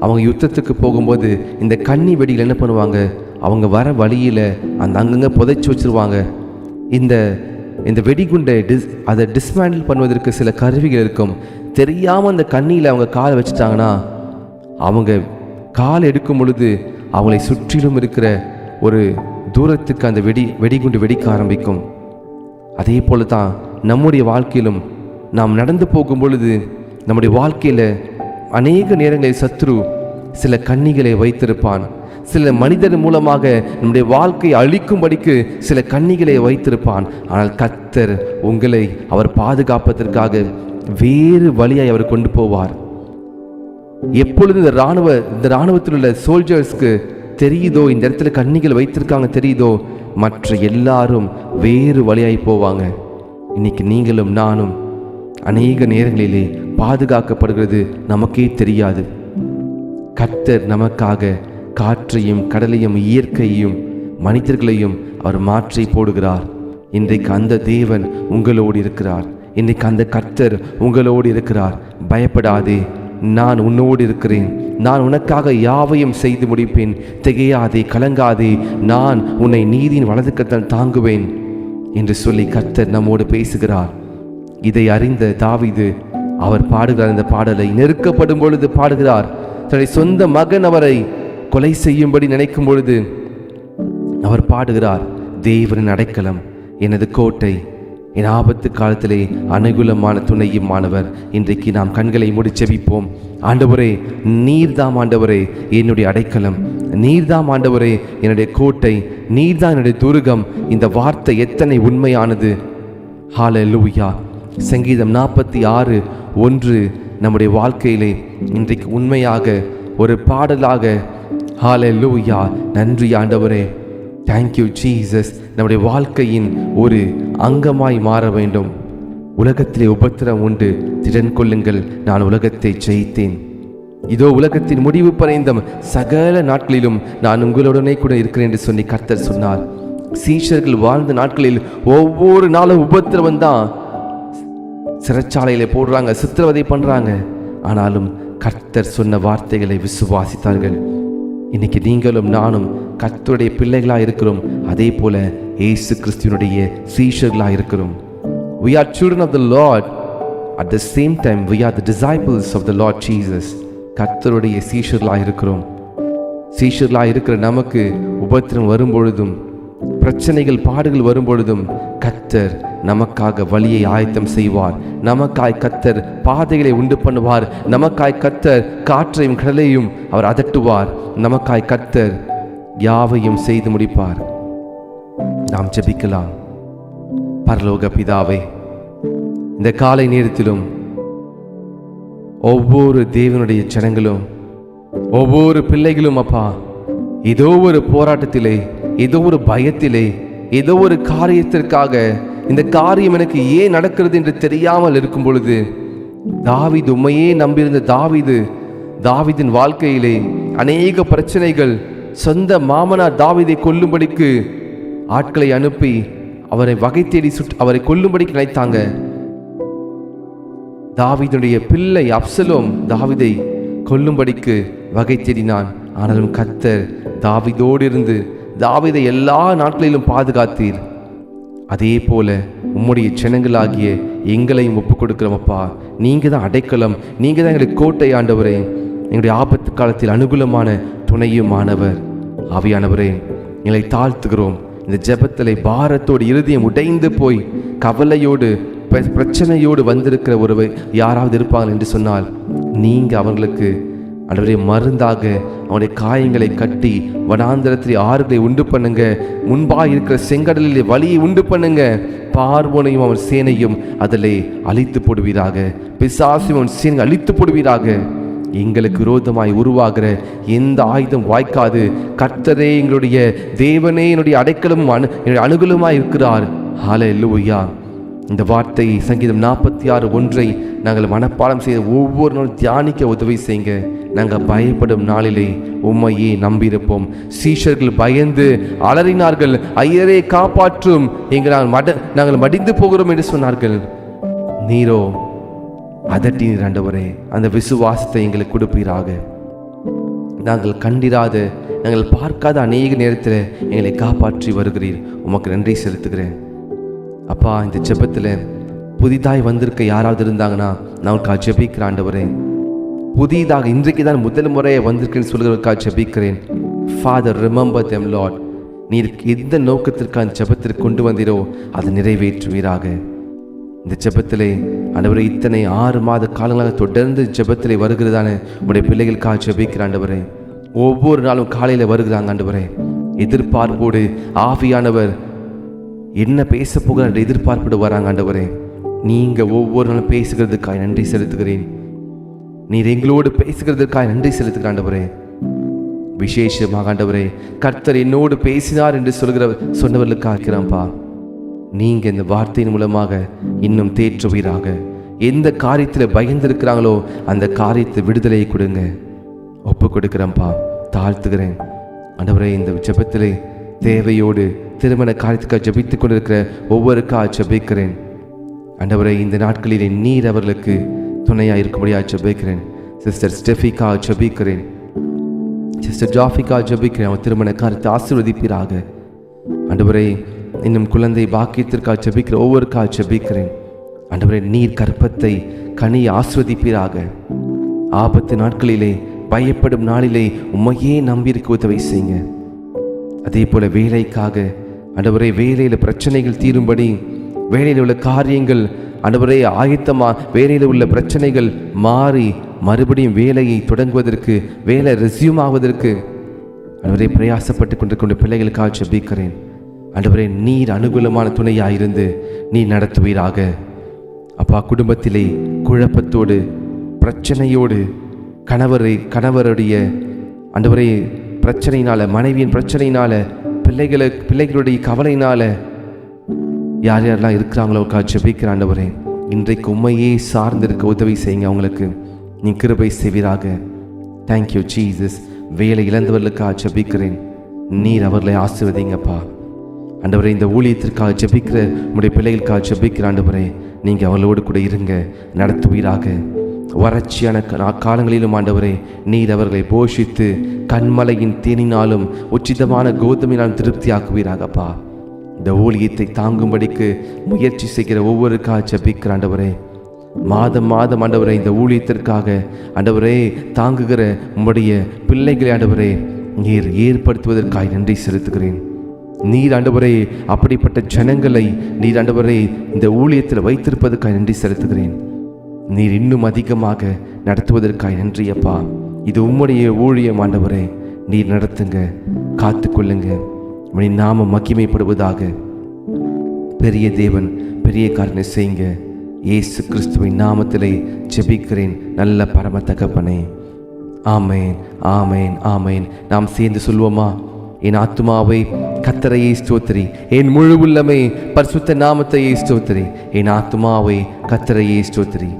[SPEAKER 1] அவங்க யுத்தத்துக்கு போகும்போது இந்த கண்ணி வெடியில் என்ன பண்ணுவாங்க, அவங்க வர வழியில் அந்த அங்கங்கே புதைச்சி வச்சிருவாங்க. இந்த வெடிகுண்டை அதை டிஸ்மேண்டில் பண்ணுவதற்கு சில கருவிகள் இருக்கும். தெரியாமல் அந்த கண்ணியில் அவங்க காலை வச்சுட்டாங்கன்னா, அவங்க கால் எடுக்கும் பொழுது அவங்களை சுற்றிலும் இருக்கிற ஒரு தூரத்துக்கு அந்த வெடிகுண்டு வெடிக்க ஆரம்பிக்கும். அதே போல தான் நம்முடைய வாழ்க்கையிலும் நாம் நடந்து போகும் பொழுது நம்முடைய வாழ்க்கையில் அநேக நேரங்களில் சத்ரு சில கண்ணிகளை வைத்திருப்பான். சில மனிதர் மூலமாக நம்முடைய வாழ்க்கையை அழிக்கும்படிக்கு சில கண்ணிகளை வைத்திருப்பான். ஆனால் கர்த்தர் உங்களை அவர் பாதுகாப்பதற்காக வேறு வழியாய் அவர் கொண்டு போவார். எப்பொழுது இந்த இராணுவத்தில் உள்ள சோல்ஜர்ஸ்க்கு தெரியுதோ இந்த இடத்துல கண்ணிகள் வைத்திருக்காங்க தெரியுதோ, மற்ற எல்லாரும் வேறு வழியாய் போவாங்க. இன்னைக்கு நீங்களும் நானும் அநேக நேரங்களிலே பாதுகாக்கப்படுகிறது நமக்கே தெரியாது. கர்த்தர் நமக்காக காற்றையும் கடலையும் இயற்கையையும் மனிதர்களையும் அவர் மாற்றி போடுகிறார். இன்றைக்கு அந்த தேவன் உங்களோடு இருக்கிறார். இன்றைக்கு அந்த கர்த்தர் உங்களோடு இருக்கிறார். பயப்படாதே, நான் உன்னோடு இருக்கிறேன், நான் உனக்காக யாவையும் செய்து முடிப்பேன், திகையாதே, கலங்காதே, நான் உன்னை நீதியின் வலதுக்கரத்தால் தாங்குவேன் என்று சொல்லி கர்த்தர் நம்மோடு பேசுகிறார். இதை அறிந்த தாவீது அவர் பாடுகிறார். இந்த பாடலை நெருக்கப்படும் பொழுது பாடுகிறார். தன்னுடைய சொந்த மகன் அவரை கொலை செய்யும்படி நினைக்கும் பொழுது அவர் பாடுகிறார், தேவனின் அடைக்கலம் எனது கோட்டை, என் ஆபத்து காலத்திலே அனுகூலமான துணையும் மாணவர். இன்றைக்கு நாம் கண்களை மூடி ஜெபிப்போம். ஆண்டவரே, நீர்தாம் ஆண்டவரே என்னுடைய அடைக்கலம், நீர்தாம் ஆண்டவரே என்னுடைய கோட்டை, நீர்தான் என்னுடைய துருகம். இந்த வார்த்தை எத்தனை உண்மையானது! ஹல்லேலூயா. சங்கீதம் 46:1 நம்முடைய வாழ்க்கையிலே இன்றைக்கு உண்மையாக ஒரு பாடலாக, ஹல்லேலூயா, நன்றி ஆண்டவரே, தேங்க்யூ ஜீசஸ், நம்முடைய வாழ்க்கையின் ஒரு அங்கமாய் மாற வேண்டும். உலகத்திலே உபத்திரம் உண்டு, திடன் கொள்ளுங்கள், நான் உலகத்தை ஜெயித்தேன். இதோ உலகத்தின் முடிவு பரைந்தும் சகல நாட்களிலும் நான் உங்களுடனே கூட இருக்கிறேன் என்று சொல்லி கர்த்தர் சொன்னார். சீஷர்கள் வாழ்ந்த நாட்களில் ஒவ்வொரு நாளும் உபத்திரவம் தான். சிறைச்சாலையில போடுறாங்க, சித்திரவதை பண்றாங்க. ஆனாலும் கர்த்தர் சொன்ன வார்த்தைகளை விசுவாசித்தார்கள். இன்னைக்கு நீங்களும் நானும் கர்த்தருடைய பிள்ளைகளா இருக்கிறோம். அதே போல இயேசு கிறிஸ்துவினுடைய சீஷர்களா இருக்கிறோம். We are children of the Lord. At the same time we are the disciples of the Lord Jesus. கர்த்தருடைய சீஷர்களா இருக்கிறோம். சீஷர்களா இருக்கிற நமக்கு உபத்திரம் வரும் பொழுதும், பிரச்சனைகள் பாடுகள் வரும் பொழுதும் கர்த்தர் நமக்காக வழியை ஆயத்தம் செய்வார். நமக்காய் கர்த்தர் பாதைகளை உண்டு பண்ணுவார். நமக்காய் கர்த்தர் காற்றையும் கடலையும் அவர் அதட்டுவார். நமக்காய் கர்த்தர் யாவையும் செய்து முடிப்பார். நாம் ஜெபிக்கலாம். பரலோக பிதாவே, இந்த காலை நேரத்திலும் ஒவ்வொரு தேவனுடைய ஜனங்களும், ஒவ்வொரு பிள்ளைகளும் அப்பா, ஏதோ ஒரு போராட்டத்திலே, ஏதோ ஒரு பயத்திலே, ஏதோ ஒரு காரியத்திற்காக இந்த காரியம் எனக்கு ஏன் நடக்கிறது என்று தெரியாமல் இருக்கும் பொழுது, தாவீது, உம்மையே நம்பியிருந்த தாவீதின் வாழ்க்கையிலே அநேக பிரச்சனைகள், சொந்த மாமனார் தாவீதை கொல்லும்படிக்கு ஆட்களை அனுப்பி அவரை வகை தேடி அவரை கொல்லும்படிக்கு நினைத்தாங்க. தாவீதுடைய பிள்ளை அப்சலோம் தாவீதை கொல்லும்படிக்கு வகை தேடினான். ஆனாலும் கர்த்தர் தாவீதோடு இருந்து தாவீதை எல்லா நாட்களிலும் பாதுகாத்தீர். அதே போல உம்முடைய ஜனங்களாகிய எங்களையும் ஒப்புக் கொடுக்கிறோமப்பா. நீங்க தான் அடைக்கலம், நீங்க தான் எங்களுக்கு கோட்டை ஆண்டவரே, எங்களுடைய ஆபத்து காலத்தில் அனுகூலமான துணையுமானவர். ஆவியானவரே, எங்களை தாழ்த்துகிறோம். இந்த ஜெபத்திலே பாரத்தோடு இருதயம் உடைந்து போய் கவலையோடு பிரச்சனையோடு வந்திருக்கிற ஒருவர் யாராவது இருப்பாங்க என்று சொன்னால், நீங்க அவர்களுக்கு ஆண்டவரே மருந்தாக அவனுடைய காயங்களை கட்டி வனாந்தரத்தில் ஆறுகளை உண்டு பண்ணுங்க. முன்பாக இருக்கிற செங்கடலிலே வலியை உண்டு பண்ணுங்க. பார்வோனையும் அவன் சேனையும் அதிலே அழித்து போடுவீராக. பிசாசையும் அவன் சேனை அழித்து போடுவீராக. எங்களுக்கு விரோதமாய் உருவாகிற எந்த ஆயுதம் வாய்க்காது. கர்த்தரே எங்களுடைய தேவனே என்னுடைய அடைக்கலும் அனுகூலமாய் இருக்கிறார். ஹல்லேலூயா. இந்த வார்த்தை சங்கீதம் 46:1 நாங்கள் மனப்பாடம் செய்த ஒவ்வொரு நாளும் தியானிக்க உதவி செய்யுங்க. நாங்கள் பயப்படும் நாளிலே உம்மையே நம்பியிருப்போம். சீஷர்கள் பயந்து அலறினார்கள், ஐயரே காப்பாற்றும், நாங்கள் மடிந்து போகிறோம் என்று சொன்னார்கள். நீரோ அதட்டினீர் ஆண்டவரே. அந்த விசுவாசத்தை எங்களுக்கு கொடுப்பீராக. நாங்கள் கண்டிராத, நாங்கள் பார்க்காத அநேக நேரத்தில் எங்களை காப்பாற்றி வருகிறீர். உமக்கு நன்றி செலுத்துகிறேன் அப்பா. இந்த ஜெபத்தில் புதிதாய் வந்திருக்க யாராவது இருந்தாங்கன்னா நான் உனக்காக ஜெபிக்கிறேன் ஆண்டவரே. புதிதாக இன்றைக்கு தான் முதல் முறையை வந்திருக்கேன்னு சொல்கிறவருக்காக ஜெபிக்கிறேன். Father, remember them Lord. நீர் எந்த நோக்கத்திற்கு அந்த ஜெபத்திற்கு கொண்டு வந்தீரோ அதை நிறைவேற்றுவீராக. இந்த ஜெபத்திலே ஆண்டவரே, இத்தனை 6 மாத காலங்களாக தொடர்ந்து ஜெபத்திலே வருகிறதான உடைய பிள்ளைகளுக்காக ஜெபிக்கிறேன் ஆண்டவரே. ஒவ்வொரு நாளும் காலையில் வருகிறாங்க ஆண்டவரே. எதிர்பார்ப்போடு ஆவியானவர் என்ன பேச போகிற எதிர்பார்ப்போடு வராங்க ஆண்டவரே. நீங்க ஒவ்வொரு நாளும் பேசுகிறதுக்காக நன்றி செலுத்துகிறேன். நீர் எங்களோடு பேசுகிறதுக்காக நன்றி செலுத்துகிறேன் ஆண்டவரே. விசேஷமாக ஆண்டவரே, கர்த்தர் என்னோடு பேசினார் என்று சொன்னவர்களுக்காக இருக்கிறான்ப்பா. நீங்க இந்த வார்த்தையின் மூலமாக இன்னும் தேற்றுவீராக. எந்த காரியத்தில் பயந்திருக்கிறாங்களோ அந்த காரியத்தை விடுதலையை கொடுங்க. ஒப்பு கொடுக்கிறேன்ப்பா, தாழ்த்துகிறேன் ஆண்டவரே. இந்த ஜெபத்திலே தேவையோடு திருமண காரியத்துக்காக ஜெபித்துக் கொண்டிருக்கிற ஒவ்வொருக்காக ஜெபிக்கிறேன் ஆண்டவரே. இந்த நாட்களிலே நீர் அவர்களுக்கு துணையாக இருக்கும்படியாக ஜெபிக்கிறேன். சிஸ்டர் ஸ்டெஃபிக்கா ஜெபிக்கிறேன், சிஸ்டர் ஜாஃபிகா ஜெபிக்கிறேன். அவன் திருமண காரியத்தை ஆசீர்வதிப்பீராக ஆண்டவரே. இன்னும் குழந்தை பாக்கியத்திற்காக ஜெபிக்கிற ஒவ்வொருக்காக ஜெபிக்கிறேன் ஆண்டவரே. நீர் கற்பத்தை கனியை ஆசீர்வதிப்பீராக. ஆபத்து நாட்களிலே, பயப்படும் நாளிலே உம்மையே நம்பியிருக்க உதவி செய்யுங்க. அதே போல வேலைக்காக ஆண்டவரே, வேலையில் பிரச்சனைகள் தீரும்படி, வேலையில் உள்ள காரியங்கள் ஆண்டவரே வேலையில் உள்ள பிரச்சனைகள் மாறி மறுபடியும் வேலையை தொடங்குவதற்கு, வேலை ரெஸ்யூம் ஆவதற்கு ஆண்டவரே பிரயாசப்பட்டு கொண்டிருக்கின்ற பிள்ளைகளுக்காக ஜெபிக்கிறேன் ஆண்டவரே. நீர் அனுகூலமான துணையாயிருந்து நீர் நடத்துவீராக அப்பா. குடும்பத்திலே குழப்பத்தோடு, பிரச்சனையோடு, கணவருடைய ஆண்டவரே பிரச்சனையினால, மனைவியின் பிரச்சனையினால, பிள்ளைகளுடைய கவலையினால யார் யாரெல்லாம் இருக்கிறாங்களோ ஜெபிக்கிற ஆண்டவரே, இன்றைக்கு உண்மையே சார்ந்திருக்க உதவி செய்யுங்க. அவங்களுக்கு நீ கிருபை செய்வீராக. Thank you Jesus. வேலை இழந்தவர்களுக்காக ஜெபிக்கிறேன். நீர் அவர்களை ஆசீர்வதிங்கப்பா ஆண்டவரே. இந்த ஊழியத்திற்காக ஜெபிக்கிற உடைய பிள்ளைகளுக்காக ஜெபிக்கிற ஆண்டவரே, நீங்கள் அவர்களோடு கூட இருங்க, நடத்துவீராக. வறட்சியான காலங்களிலும் ஆண்டவரே, நீர் அவர்களை போஷித்து கண்மலையின் தேனினாலும் உச்சிதமான கோதுமையினாலும் திருப்தியாக்குவீராகப்பா. இந்த ஊழியத்தை தாங்கும்படிக்கு முயற்சி செய்கிற ஒவ்வொருக்காக ஜெபிக்கிற ஆண்டவரே, மாதம் மாதம் ஆண்டவரே இந்த ஊழியத்திற்காக ஆண்டவரே தாங்குகிற உம்முடைய பிள்ளைகளை ஆண்டவரே நீர் ஏற்படுத்துவதற்காக நன்றி செலுத்துகிறேன். நீர் ஆண்டவரே அப்படிப்பட்ட ஜனங்களை நீர் ஆண்டவரே இந்த ஊழியத்தில் வைத்திருப்பதற்காக நன்றி செலுத்துகிறேன். நீர் இன்னும் அதிகமாக நடத்துவதற்காக நன்றி அப்பா. இது உம்முடைய ஊழியம் ஆண்டவரே, நீர் நடத்துங்க. காத்துக்கொள்ளுங்க. உடைய நாமம் மகிமைப்படுவதாக. பெரிய தேவன் பெரிய காரணை செய்யுங்க. இயேசு கிறிஸ்துவின் நாமத்திலே ஜெபிக்கிறேன் நல்ல பரம தகப்பனே. ஆமேன், ஆமேன், ஆமேன். நாம் சேர்ந்து சொல்வோமா? என் ஆத்துமாவை கர்த்தரையே ஸ்தோத்திரி, என் முழு உள்ளமே பரிசுத்த நாமத்தையே ஸ்தோத்திரி. என் ஆத்துமாவை கர்த்தரையே ஸ்தோத்திரி,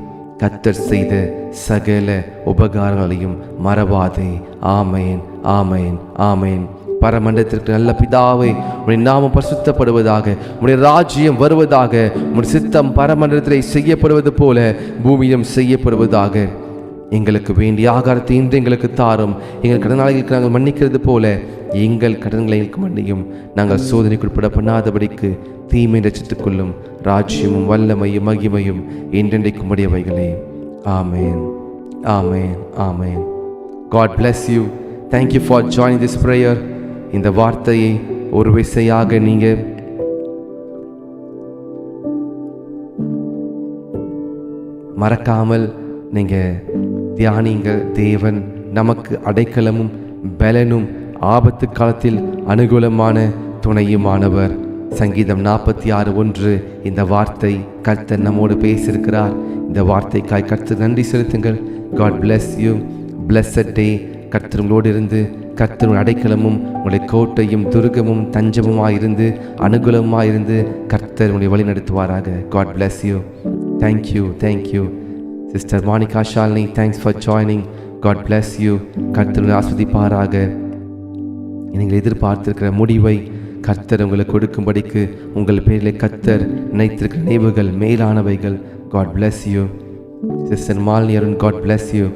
[SPEAKER 1] கர்த்தர் செய்த சகல உபகாரங்களையும் மறவாதே. ஆமேன், ஆமேன், ஆமேன். பரமண்டலத்திற்கு நல்ல பிதாவே, உடைய நாமம் பரிசுத்தப்படுவதாக, உடைய ராஜ்யம் வருவதாக, உடைய சித்தம் பரமண்டலத்திலே செய்யப்படுவது போல பூமியிலும் செய்யப்படுவதாக. எங்களுக்கு வேண்டிய ஆகாரத்தை இன்று எங்களுக்கு தாரும். எங்கள் கடனாளிகளுக்கு நாங்கள் மன்னிக்கிறது போல எங்கள் கடன்களுக்கு மன்னியும். நாங்கள் சோதனைக்குட்பட பண்ணாதபடிக்கு தீமை ரசித்துக் கொள்ளும். ராஜ்யமும் வல்லமையும் மகிமையும் என்றென்றைக்கும் உடையவைகளே. ஆமேன், ஆமேன், ஆமேன். God bless you. Thank you for joining this prayer. இந்த வார்த்தையை ஒரு விசையாக நீங்கள் மறக்காமல் நீங்கள் தியானிங்கள். தேவன் நமக்கு அடைக்கலமும் பலனும் ஆபத்து காலத்தில் அனுகூலமான துணையுமானவர். சங்கீதம் 46:1 இந்த வார்த்தை கர்த்தர் நம்மோடு பேசியிருக்கிறார். இந்த வார்த்தைக்காய் கர்த்தர் நன்றி செலுத்துங்கள். God bless you. Blessed day. கர்த்தர் உங்களோடு இருந்து, கர்த்தர் அடைக்கலமும் உங்களுடைய கோட்டையும் துருகமும் தஞ்சமுமாயிருந்து அனுகூலமாயிருந்து கர்த்தர் உங்களை வழி நடத்துவாராக. God bless you. Thank you, thank you. Sister Monica Shalini, thanks for joining. God bless you. கர்த்தர் ஆஸ்வதிப்பாராக. நீங்கள் எதிர்பார்த்திருக்கிற முடிவை கர்த்தர் உங்களுக்கு கொடுக்கும்படிக்கு உங்கள் பேரில் கர்த்தர் நினைத்திருக்கிற நினைவுகள் மேலானவைகள். God bless you. Sister Malini Arun, God bless you.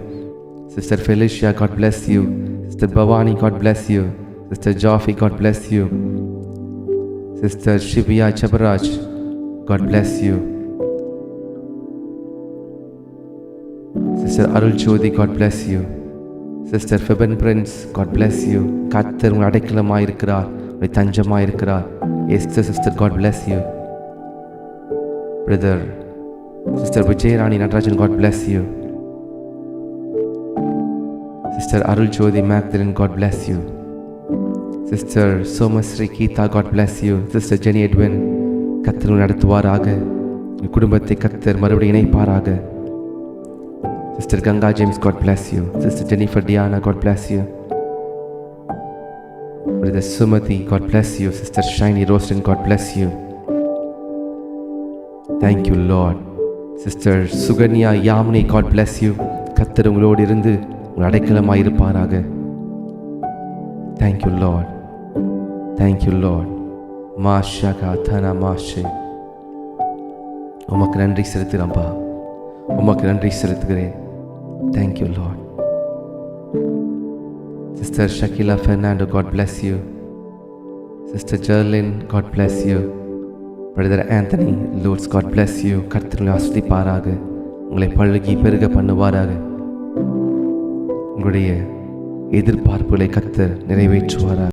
[SPEAKER 1] Sister Felicia, God bless you. Sister Bhavani, God bless you. Sister Jaffi, God bless you. Sister Shivya Chabaraj, God bless you. Sister Arul Jodi, God bless you. Sister Feben Prince, God bless you. கர்த்தர் உங்கள் அடைக்கலமாக இருக்கிறார், உங்கள் தஞ்சமாக இருக்கிறார். Esther sister, God bless you. Brother Sister Vijayarani Natarajan, God bless you. Sister Arul Jodi Magdalene, God bless you. Sister Somasri Keetha, God bless you. Sister Jenny Edwin, கர்த்தர் நடத்துவாராக. உங்கள் குடும்பத்தை கர்த்தர் மறுபடியும் இணைப்பாராக. Sister Ganga James, God bless you. Sister Jennifer Diana, God bless you. Brother Sumati, God bless you. Sister Shiny Rostin, God bless you. Thank you, Lord. Sister Suganya Yamini, God bless you. கர்த்தர் உங்களோடு இருந்து உங்கள் அடைக்கலமாக இருப்பாராக. Thank you, Lord. Thank you, Lord. மாஷகா தனா மாஷே. உமக்கு நன்றி செலுத்துகிறேன்ப்பா, உமக்கு நன்றி செலுத்துகிறேன். Thank you, Lord. Sister Shakila Fernando, God bless you. Sister Jerlyn, God bless you. Brother Anthony Lords, God bless you. கர்த்தர் உங்களை ஆசீர்வதிப்பாராக, உங்களை பழுகி பெருக பண்ணுவாராக. உங்களுடைய எதிர்பார்ப்புகளை கர்த்தர் நிறைவேற்றுவாராக.